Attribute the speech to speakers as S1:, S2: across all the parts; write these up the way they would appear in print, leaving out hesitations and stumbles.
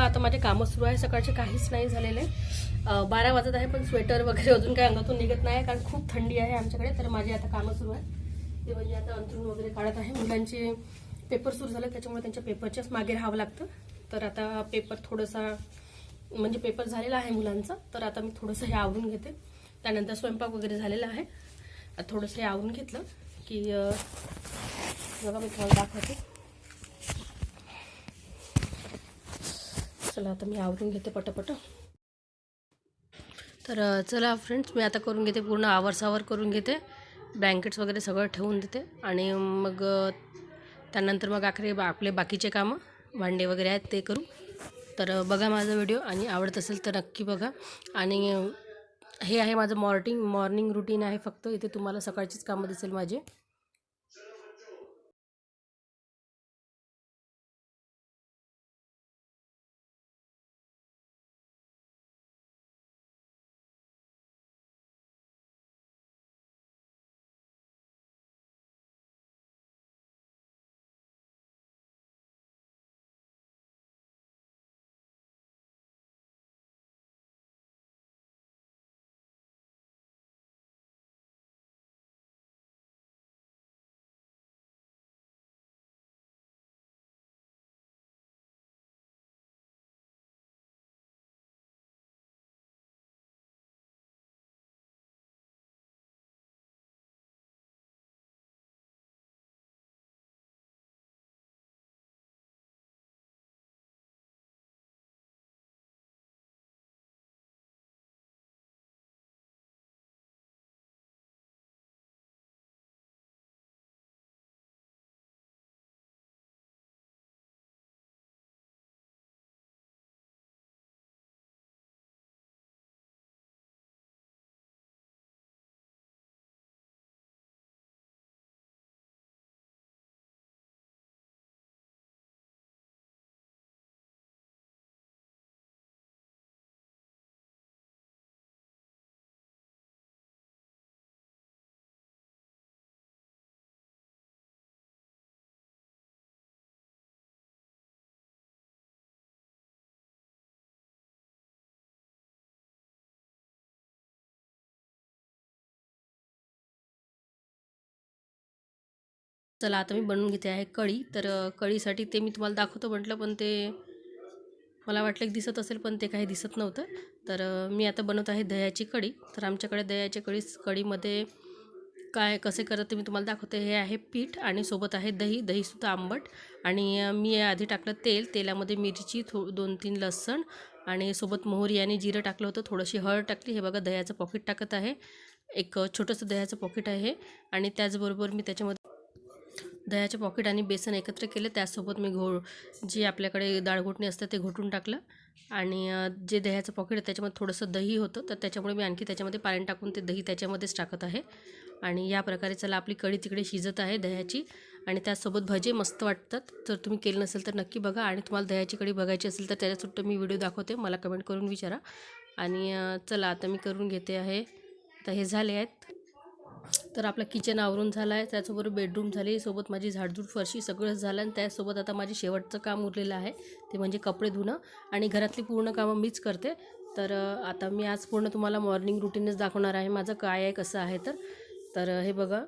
S1: बघा आता माझे कामं सुरू आहे, सकाळचे काहीच नाही झालेले. 12 वाजत आहे पण स्वेटर वगैरे अजून काही अंगातून निघत नाही कारण खूप थंडी आहे आमच्याकडे. तर माझी आता कामं सुरू आहे ते म्हणजे आता अंथरूण वगैरे काढत आहे. मुलांचे पेपर सुरू झाले त्याच्यामुळे त्यांच्या पेपरच्याच मागे राहावं लागतं. तर आता पेपर थोडासा म्हणजे पेपर झालेला आहे मुलांचा, तर आता मी थोडंसं हे आवरून घेते. त्यानंतर स्वयंपाक वगैरे झालेला आहे. आता थोडंसं हे आवरून घेतलं की बघा मी तुम्हाला दाखवते. चला आता मी आवरून घेते पटापट. तर चला फ्रेंड्स, मी आता करून घेते पूर्ण आवरसावर करून घेते. ब्लँकेट्स वगैरे सगळं ठेवून देते आणि मग त्यानंतर मग आपले बाकीचे कामं भांडे वगैरे आहेत ते करू. तर बघा माझा व्हिडिओ आणि आवडत असेल तर नक्की बघा. आणि हे आहे माझं मॉर्निंग रुटीन आहे. फक्त इथे तुम्हाला सकाळचीच कामं दिसेल माझे. चला आता मी बनवून घेते आहे कढी. तर कढीसाठी ते मी तुम्हाला दाखवतो म्हटलं पण ते मला वाटलं की दिसत असेल पण ते काही दिसत नव्हतं. तर मी आता बनवत आहे दह्याची कढी. तर आमच्याकडे दह्याची कढीमध्ये काय कसे करत ते मी तुम्हाला दाखवते. हे आहे पीठ आणि सोबत आहे दहीसुद्धा आंबट. आणि मी आधी टाकलं तेलामध्ये मिरची 2-3 लसण आणि सोबत मोहरी आणि जिरं टाकलं होतं. थोडीशी हळद टाकली. हे बघा दह्याचं पॉकेट टाकत आहे. एक छोटंसं दह्याचं पॉकेट आहे. आणि त्याचबरोबर मी त्याच्यामध्ये दह्याचे पॉकेट आणि बेसन एकत्र केले. त्यासोबत मी जे आपल्याकडे डाळ घोटणी असतं ते घोटून टाकलं. आणि जे दह्याचं पॉकेट आहे त्याच्यामध्ये थोडंसं दही होतं, तर त्याच्यामुळे मी आणखी त्याच्यामध्ये पाणी टाकून ते दही त्याच्यामध्येच टाकत आहे. आणि या प्रकारे चला आपली कढी तिकडे शिजत आहे दह्याची. आणि त्यासोबत भजे मस्त वाटतात. तर तुम्ही केलं नसेल तर नक्की बघा. आणि तुम्हाला दह्याची कढी बघायची असेल तर त्याच्यासुद्धा मी व्हिडिओ दाखवते, मला कमेंट करून विचारा. आणि चला आता मी करून घेते आहे. आता हे झाले आहेत. तर आपलं किचन आवरून झालं आहे, त्याचबरोबर बेडरूम झाली, सोबत माझी झाडझूड फरशी सगळंच झालं. आणि त्यासोबत आता माझी शेवटचं काम उरलेलं आहे ते म्हणजे कपडे धुणं. आणि घरातली पूर्ण कामं मीच करते. तर आता मी आज पूर्ण तुम्हाला मॉर्निंग रुटीनच दाखवणार आहे माझं काय आहे कसं आहे. तर हे बघा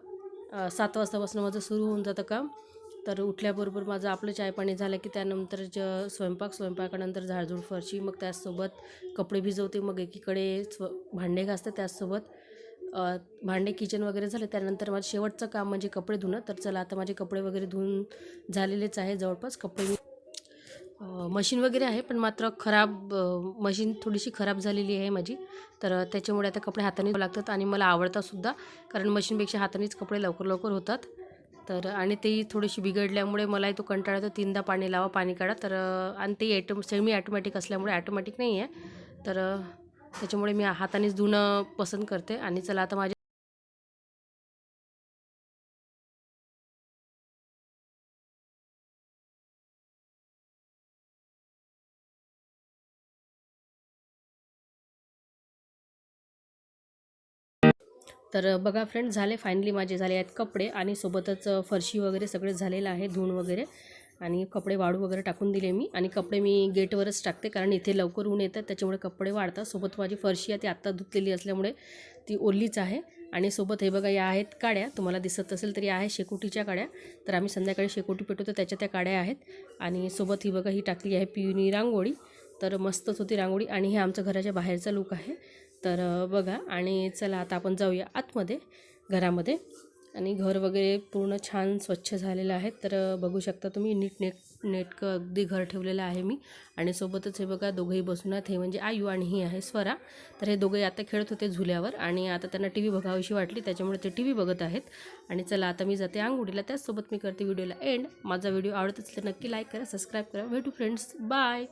S1: 7 वाजतापासून माझं सुरू होऊन जातं काम. तर उठल्याबरोबर माझं आपलं चाय पाणी झालं की त्यानंतर स्वयंपाकानंतर झाडझूड फरशी, मग त्याचसोबत कपडे भिजवते, मग एकीकडे भांडे घासते, त्याचसोबत भांडे किचन वगैरे झाले. त्यानंतर माझं शेवटचं काम म्हणजे कपडे धुणं. तर चला आता माझे कपडे वगैरे धुवून झालेलेच आहे जवळपास. कपडे मशीन वगैरे आहे पण मात्र मशीन थोडीशी खराब झालेली आहे माझी. तर त्याच्यामुळे आता कपडे हाताने धुवावे लागतात आणि मला आवडतातसुद्धा, कारण मशीनपेक्षा हातानेच कपडे लवकर होतात. तर आणि तेही थोडीशी बिघडल्यामुळे मलाही तो कंटाळा येतो, 3दा पाणी लावा पाणी काढा. तर आणि ते सेमी ॲटोमॅटिक असल्यामुळे ॲटोमॅटिक नाही आहे. तर त्याच्यामुळे मी हातानेच धुणं पसंत करते. आणि चला आता माझे तर बघा फ्रेंड्स, फायनली माझे झाले आहेत कपडे आणि सोबतच फरशी वगैरे सगळे झालेलं आहे धुवून वगैरे. आणि कपडे वाळू वगैरे टाकून दिले मी. आणि कपडे मी गेटवरच टाकते कारण इथे लवकर ऊन येतं, त्याच्यामुळे कपडे वाळतात. सोबत माझी फरशी आहे ती आत्ता धुतलेली असल्यामुळे ती ओलीच आहे. आणि सोबत हे बघा या आहेत काड्या, तुम्हाला दिसत असेल तरी आहे शेकोटीच्या काड्या. तर आम्ही संध्याकाळी शेकोटी पेटवतो त्याच्या त्या काड्या आहेत. आणि सोबत ही बघा ही टाकली आहे पियुनी रांगोळी. तर मस्तच होती रांगोळी. आणि हे आमचं घराच्या बाहेरचा लूक आहे. तर बघा. आणि चला आता आपण जाऊया आतमध्ये घरामध्ये. आणि घर वगैरे पूर्ण छान स्वच्छ झालेलं आहे. तर बघू शकता तुम्ही नेटकं अगदी घर ठेवलेलं आहे मी. आणि सोबतच हे बघा दोघंही बसून आहेत. हे म्हणजे आयू आणि ही आहे स्वरा. तर हे दोघंही आता खेळत होते झुल्यावर आणि आता त्यांना टी व्ही बघावीशी वाटली त्याच्यामुळे ते टी व्ही बघत आहेत. आणि चला आता मी जाते अंघोळीला. त्याचसोबत मी करते व्हिडिओला एंड. माझा व्हिडिओ आवडत असेल तर नक्की लाईक करा, सबस्क्राईब करा. भेटू फ्रेंड्स, बाय.